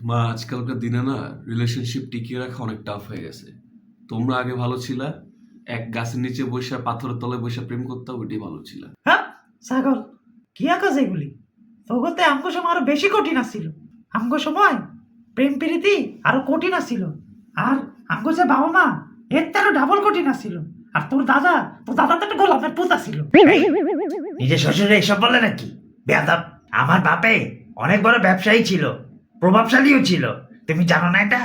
মা আজকালকার দিনে না রিলেশনশিপ টিকিয়ে রাখা অনেক টাফ হয়ে গেছে। তোমরা আগে ভালো ছিলা, এক গাছের নিচে বসে পাথরের তলে বসে প্রেম করতে, ওইটাই ভালো ছিল। হ্যাঁ ছাগল, কি আকাশ এগুলি? তগতে আমগো সময় আরো বেশি কঠিন আসছিল। আমগো সময় প্রেম প্রীতি আরো কঠিন আসছিল। আর আমগো যে বাবা মা এর তেরো ডাবল কঠিন আসছিল। আর তোর দাদা তো একটা গোলামের পুত আসছিল। নিজের শ্বশুরে এসব বলে নাকি? বেয়াদব! আমার বাপে অনেক বড় ব্যবসায়ী ছিল, প্রভাবশালীও ছিল। তুমি জানো না এটা?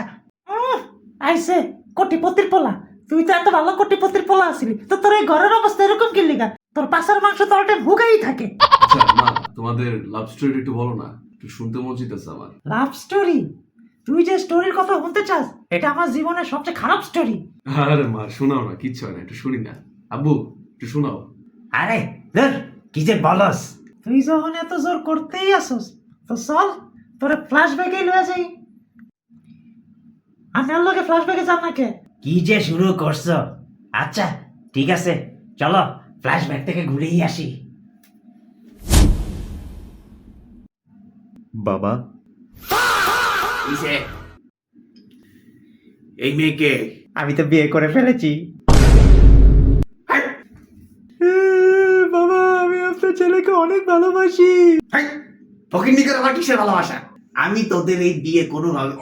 আইসে কোটিপতির পোলা। তুই তো এত ভালো কোটিপতির পোলা আসিলি, তো তোর এই ঘরের অবস্থা এরকম কি লিগা? তোর পাশার মাংস তো অল টাইম হুগাই থাকে। আচ্ছা মা, তোমাদের লাভ স্টোরি একটু বলো না, একটু শুনতে মন চাইতেছে আমার। Love story? তুই যে স্টোরির কথা শুনতে চাস, এটা আমার জীবনের সবচেয়ে খারাপ স্টোরি। আরে মা শোনাও না, কিচ্ছু হয় না, একটু শুনি না। আব্বু একটু শোনাও। আরে ধর, কি যে বলস! তুই যখন এত জোর করতেই আসস, তো চল তোরে ফ্ল্যাশব্যাকে লয়ে যাই। আমি আর লগে ফ্ল্যাশব্যাকে যাব না কে? কি যে শুরু করছো! আচ্ছা ঠিক আছে, চলো ফ্ল্যাশব্যাক থেকে ঘুরেই আসি। বাবা, এই মেয়েকে আমি তো বিয়ে করে ফেলেছি। বাবা, আমি আপনার ছেলেকে অনেক ভালোবাসি। ফকিন্নি করে আমার কিসের ভালোবাসা? আমি তোদের এই বিয়ে কোনোভাবে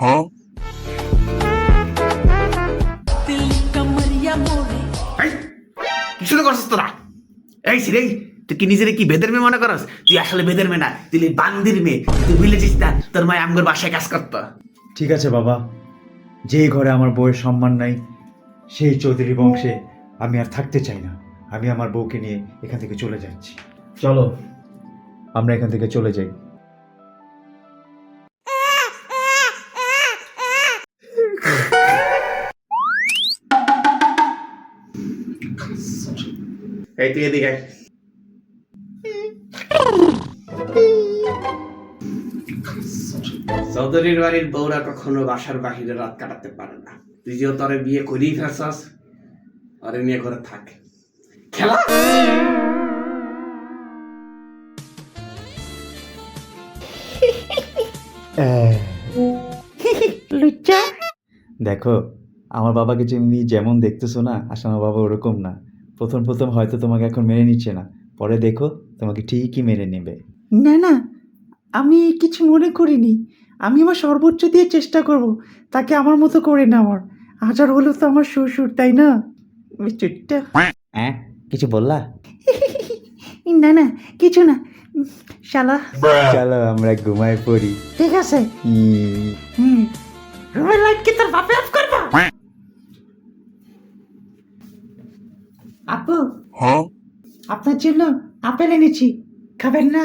কি শুরু করছিস তোরা? এই সিরে, তুই কি নিজের কি বেদের মেয়ে মনে করস? তুই আসলে বেদের মেয়ে না, তুই বান্দির মেয়ে। তুই বুঝেছিস না তোর মা আমগর বাসায় কাজ করতো? ঠিক আছে বাবা, যেই ঘরে আমার বউয়ের সম্মান নাই, সেই চৌধুরী বংশে আমি আর থাকতে চাই না। আমি আমার বউকে নিয়ে এখান থেকে চলে যাচ্ছি। চলো আমরা এখান থেকে চলে যাই। এই তুই এদিকে আয়। চৌধুরীর বাড়ির বউরা কখনো বাসার বাহিরে রাত কাটাতে পারে না। তুই যে তোরে বিয়ে করেই ফেলছস, আরে নিয়ে ঘরে থাক। খেলা লুচ্চা, দেখো, আমার বাবাকে যেমন দেখতেছো না, আসলে আমার বাবা ওরকম না। প্রথম প্রথম হয়তো তোমাকে এখন মেনে নিচ্ছে না, পরে দেখো তোমাকে ঠিকই মেনে নেবে। না না, আমি কিছু মনে করিনি। আমি আমার সর্বোচ্চ দিয়ে চেষ্টা করব তাকে আমার মতো করে নেওয়ার। হাজার হলেও তো আমার শ্বশুর, তাই না? চুট্টা। হ্যাঁ, কিছু বললা? না না, কিছু না শালা। চলো আমরা ঘুমায় পড়ি। ঠিক আছে। রুমের লাইট কি তোর বাপে অফ করবা? আপু, আপনার জন্য আপেল এনেছি, খাবেন না?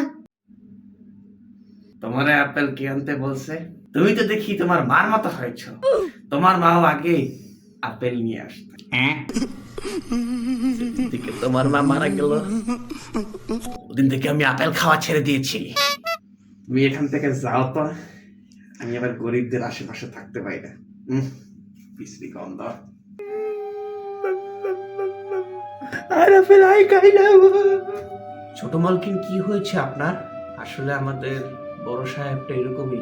তোমারে আপেল কে আনতে বলছে? তুমি তো দেখি তোমার মার মতো হয়েছ। তোমার মাও আগে আপেল নিয়ে আসতো। দিকে তোমার মা মারা গেল, ওদিন থেকে আমি আপেল খাওয়া ছেড়ে দিয়েছি। তুমি এখান থেকে যাও তো, আমি আবার গরিবদের আশেপাশে থাকতে পারি না। বিশ্রী গন্ধ। আর আপেল আই খাই না। ছোট মালকিন, কি হয়েছে আপনার? আসলে আমাদের বড় সাহেবটা এরকমই,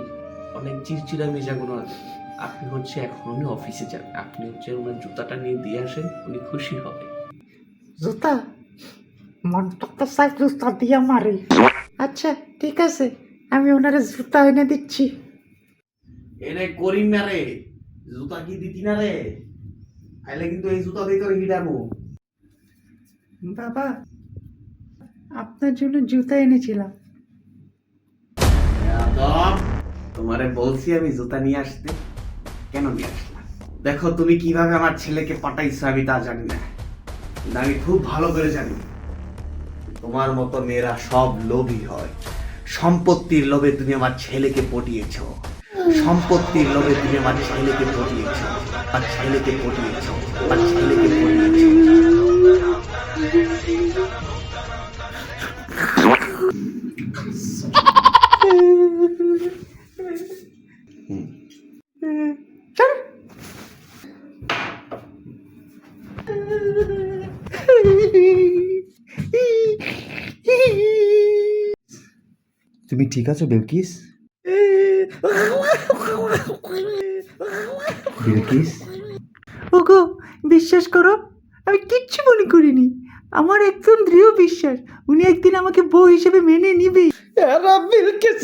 অনেক চিরচিরা মেজাগুলো আছে। আপনি হচ্ছে এখন উনি অফিসে যান, আপনি হচ্ছে ওনার জুতাটা নিয়ে দিয়ে আসেন, উনি খুশি হবে। জুতা? মনটা তো সাই জুতা দিয়া মারে। আচ্ছা ঠিক আছে, আমি ওনারে জুতা এনে দিচ্ছি। এরে করিম না রে, জুতা কি দিতি না রে? আইলে কিন্তু এই জুতা দিয়ে তোর হিডাবো। বাবা, আপনার জন্য জুতা এনেছিলাম। তোমারে বলছি আমি জুতা নিয়ে আসতে, কেন নিয়ে আসলাম? দেখো, তুমি কিভাবে আমার ছেলেকে পটাইছো আমি তা জানি না, কিন্তু আমি খুব ভালো করে জানি তোমার মতো মেয়েরা সব লোভী হয়। সম্পত্তির লোভে তুমি আমার ছেলেকে পটিয়েছ, সম্পত্তির লোভে তুমি আমার ছেলেকে পটিয়েছ, আমার ছেলেকে পটিয়েছ, আমার ছেলেকে পটিয়েছ। তুমি ঠিক আছো বেলকিস? বিলকিস, ওগো বিশ্বাস করো, আমি কিচ্ছু মনে করিনি। আমার একদম দৃঢ় বিশ্বাস উনি একদিন আমাকে বউ হিসেবে মেনে নিবে। বিলকিস